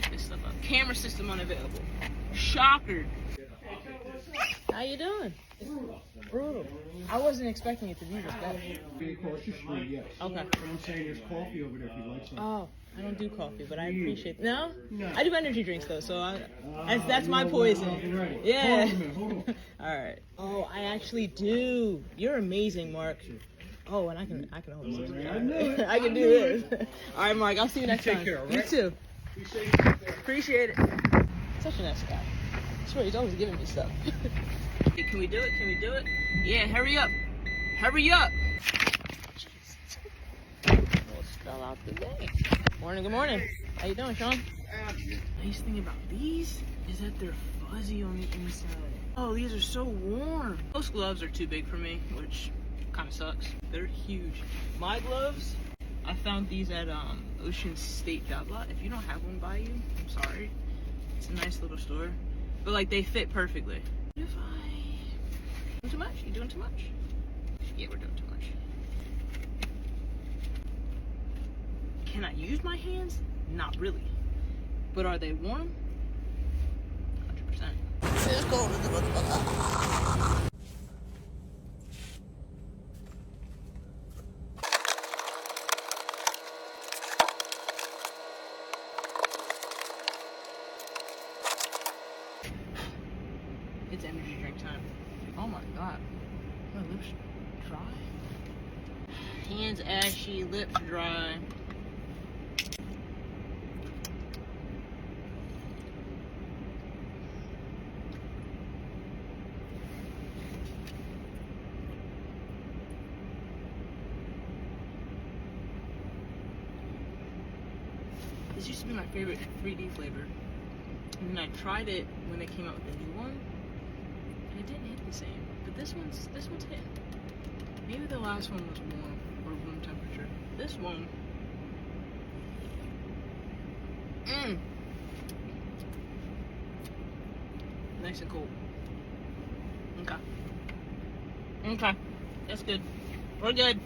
pick this stuff up. Camera system unavailable. Shocker. How you doing? Brutal. I wasn't expecting it to be this bad. Across the street, yes. Okay. I'm saying there's coffee over there if you'd like some. Oh, I don't do coffee, but I appreciate. No? No. I do energy drinks though, so that's my poison. Right. Yeah. Hold on. All right. Oh, I actually do. You're amazing, Mark. Oh, and I can hold this. I knew it. I can do this. All right, Mark. I'll see you next time. Take care, all You right? too. Be safe out there. Appreciate it. Such a nice guy. I swear, he's always giving me stuff. Hey, can we do it? Can we do it? Yeah, hurry up. Hurry up. We'll spell out the day. Morning, good morning. How you doing, Sean? Nice thing about these is that they're fuzzy on the inside. Oh, these are so warm. Most gloves are too big for me, which kind of sucks. They're huge. My gloves, I found these at Ocean State Job Lot. If you don't have one by you, I'm sorry. It's a nice little store. But like, they fit perfectly. What if I... Doing too much? You doing too much? Yeah, we're doing too much. Can I use my hands? Not really. But are they warm? 100%. It's energy drink time. Oh my god. My lips dry. Hands ashy, lips dry. This used to be my favorite 3D flavor. And then I tried it when they came out with the new one. And it didn't hit the same. But this one's hit. Maybe the last one was warm or room temperature. This one. Nice and cool. Okay. Okay. That's good. We're good.